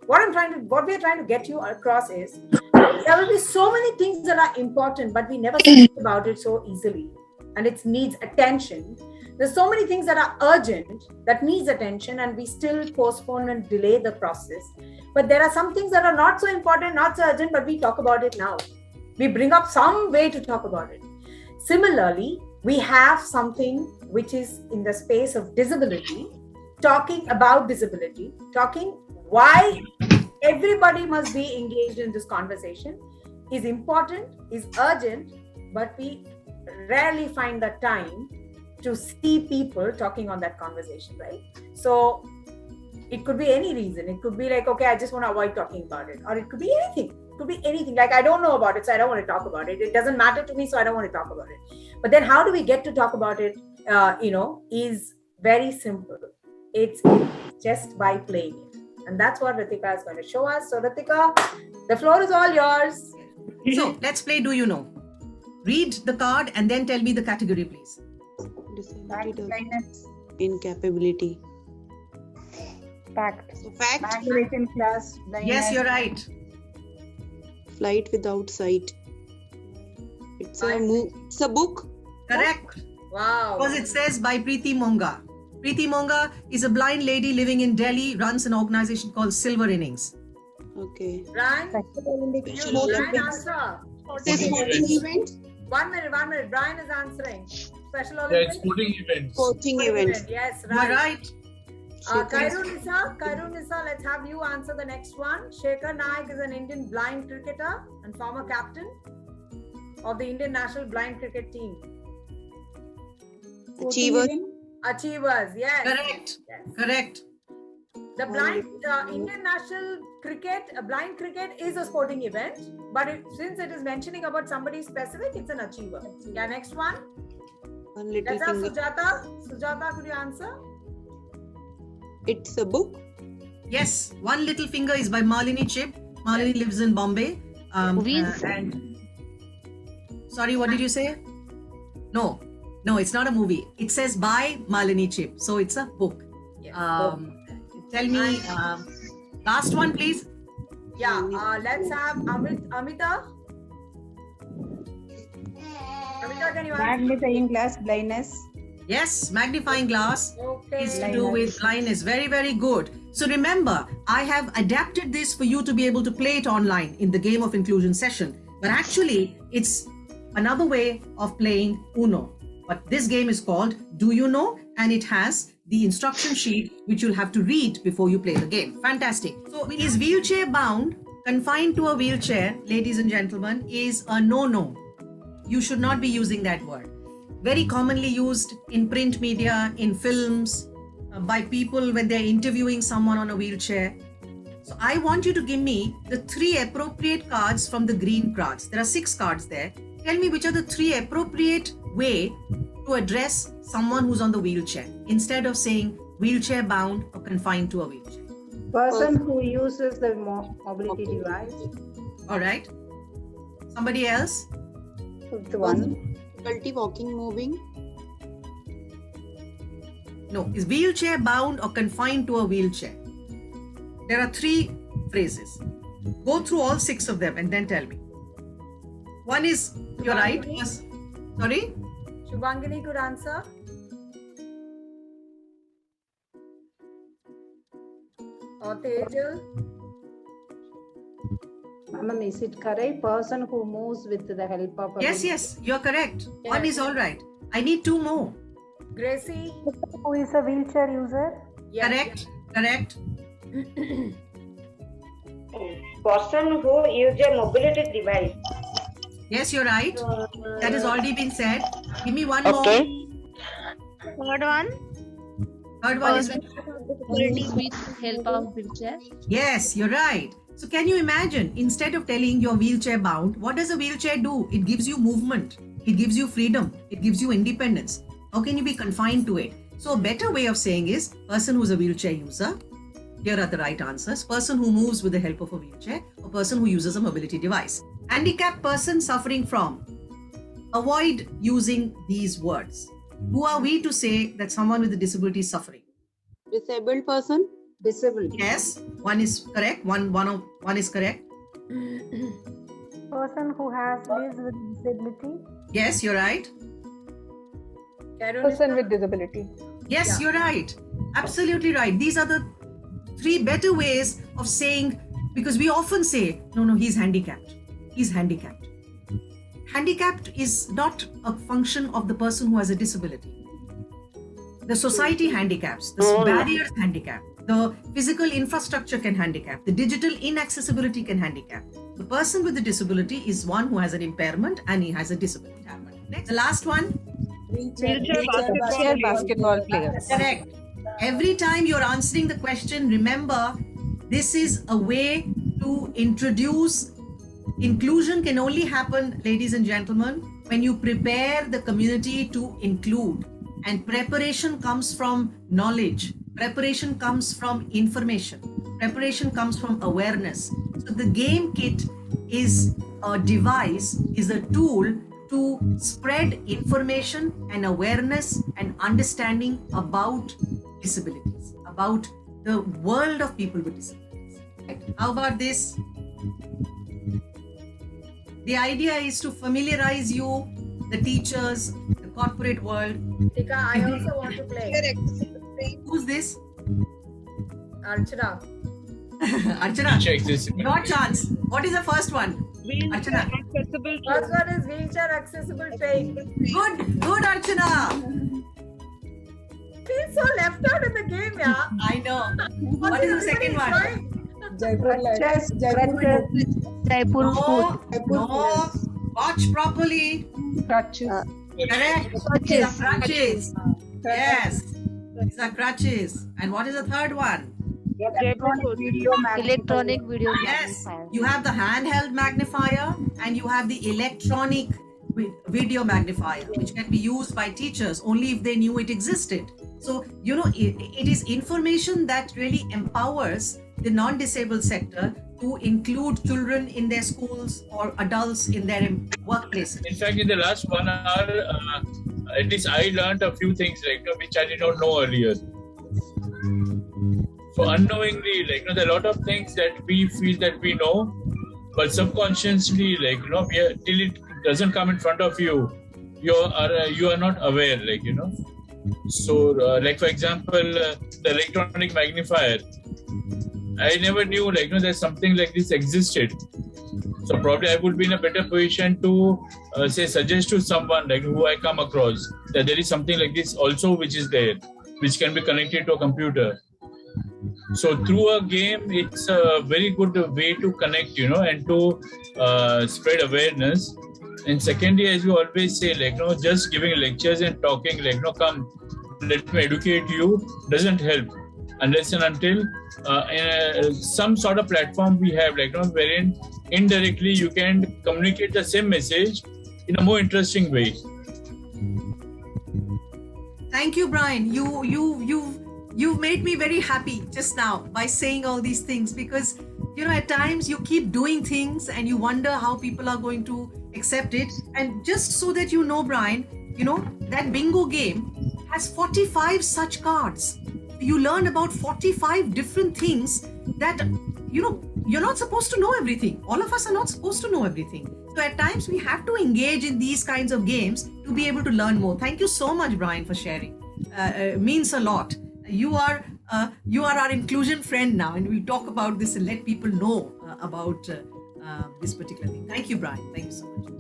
what we are trying to get you across is there will be so many things that are important, but we never think about it so easily, and it needs attention. There's so many things that are urgent that needs attention, and we still postpone and delay the process. But there are some things that are not so important, not so urgent, but we talk about it now. We bring up some way to talk about it. Similarly, we have something which is in the space of disability, talking about disability, talking why everybody must be engaged in this conversation is important, is urgent, but we rarely find the time to see people talking on that conversation, right? So it could be any reason. It could be like, okay, I just want to avoid talking about it. Or it could be anything. It could be anything. Like, I don't know about it, so I don't want to talk about it. It doesn't matter to me, so I don't want to talk about it. But then how do we get to talk about it, is very simple. It's just by playing it. And that's what Ritika is going to show us. So Ritika, the floor is all yours. So let's play Do You Know? Read the card and then tell me the category, please. Disability blindness, incapability. fact, So fact, isolation class, blindness. Yes, you're right. flight without sight. It's a book. Correct. Wow. Because it says by Preeti Monga. Preeti Monga is a blind lady living in Delhi, runs an organization called Silver Innings. Okay. Brian, Special Olympics. you Special Brian Olympics. answer. Sporting event. 1 minute. Brian is answering. Special Yeah, Olympics. it's sporting events. Sporting event. Yes, You're right. right. Kairu Nisa, let's have you answer the next one. Shekhar Naik is an Indian blind cricketer and former captain of the Indian national blind cricket team. Achievers. Achievers, yes. Correct. Yes. Correct. The blind Indian national cricket, blind cricket is a sporting event, but since it is mentioning about somebody specific, it's an achiever. Yeah, next one. One little Let's have finger. Sujata. Sujata, could you answer? It's a book. Yes, One Little Finger is by Malini Chip. Malini lives in Bombay. And sorry, what did you say? No, it's not a movie. It says by Malini Chip, so it's a book. Yes. Tell me, last one, please. Yeah, let's have Amita. Amita, can you answer? Magnifying glass, blindness. Yes, magnifying glass Okay. is to do with blindness. Very, very good. So remember, I have adapted this for you to be able to play it online in the Game of Inclusion session. But actually, it's another way of playing Uno. But this game is called Do You Know? And it has the instruction sheet which you'll have to read before you play the game. Fantastic. So is wheelchair bound, confined to a wheelchair, ladies and gentlemen, is a no-no. You should not be using that word. Very commonly used in print media, in films, by people when they're interviewing someone on a wheelchair. So I want you to give me the 3 appropriate cards from the green cards. There are 6 cards there. Tell me which are the 3 appropriate way to address someone who's on the wheelchair instead of saying wheelchair bound or confined to a wheelchair. Person who uses the mobility device. All right. Somebody else? Fifth one. Difficulty walking, moving. No, is wheelchair bound or confined to a wheelchair? There are 3 phrases. Go through all 6 of them and then tell me. One is, you're right. Yes. Sorry? Shubhangini could answer. Or Tejal. Ma'am, is it correct? Person who moves with the help of a Yes, you're correct. One is all right. I need 2 more. Gracie. who is a wheelchair user? Yes. Correct. Person who use a mobility device. Yes, you're right. That has already been said. Give me one Okay. more. Third one. Third one is Difficulty with help of wheelchair. yes, you're right. So can you imagine, instead of telling you're wheelchair bound, what does a wheelchair do? It gives you movement. It gives you freedom. It gives you independence. How can you be confined to it? So a better way of saying is person who's a wheelchair user. Here are the right answers. Person who moves with the help of a wheelchair, or person who uses a mobility device. Handicapped person suffering from. Avoid using these words. Who are we to say that someone with a disability is suffering? Disabled person. Disability. Yes, one is correct. One is correct. Person who has lives with disability. Yes, you're right. Carolina? with disability. Yes, Yeah. you're right. Absolutely right. These are the 3 better ways of saying, because we often say, no, he's handicapped. He's handicapped. Handicapped is not a function of the person who has a disability. The society handicaps, the barriers handicap, the physical infrastructure can handicap, the digital inaccessibility can handicap. The person with the disability is one who has an impairment and he has a disability. Next, the last one. Wheelchair basketball player. Correct. Every time you're answering the question, remember, this is a way to introduce. Inclusion can only happen, ladies and gentlemen, when you prepare the community to include. And preparation comes from knowledge. Preparation comes from information. Preparation comes from awareness. So the game kit is a device, is a tool to spread information and awareness and understanding about disabilities, about the world of people with disabilities. Right? How about this? The idea is to familiarize you, the teachers, the corporate world. Tika, I also want to play. Who's this? Archana. Archana, your chance. What is the first one? Archana. accessible First one is wheelchair accessible train. Good, Archana. Feels so left out in the game, yeah. I know. What is the second one? Jaipur food. No. Watch properly. Crutches. Correct. These are crutches. Yes. These are crutches. And what is the third one? Electronic video Yes. magnifier. You have the handheld magnifier and you have the electronic video magnifier, which can be used by teachers only if they knew it existed. So, it is information that really empowers the non-disabled sector to include children in their schools or adults in their workplaces. In fact, in the last 1 hour, at least I learned a few things which I did not know earlier. So unknowingly, there are a lot of things that we feel that we know, but subconsciously, till it doesn't come in front of you, you are not aware, So, for example, the electronic magnifier. I never knew, that something like this existed. So probably I would be in a better position to suggest to someone who I come across that there is something like this also which is there, which can be connected to a computer. So through a game, it's a very good way to connect, and to spread awareness. And secondly, as you always say, just giving lectures and talking, come, let me educate you, doesn't help unless and until some sort of platform we have, wherein indirectly you can communicate the same message in a more interesting way. Thank you, Brian. You've made me very happy just now by saying all these things, because at times you keep doing things and you wonder how people are going to accept it. And just so that Brian, that bingo game has 45 such cards. You learn about 45 different things that you're not supposed to know everything. All of us are not supposed to know everything. So at times we have to engage in these kinds of games to be able to learn more. Thank you so much, Brian, for sharing. It means a lot. You are our inclusion friend now, and we'll talk about this and let people know about this particular thing. Thank you, Brian. Thank you so much.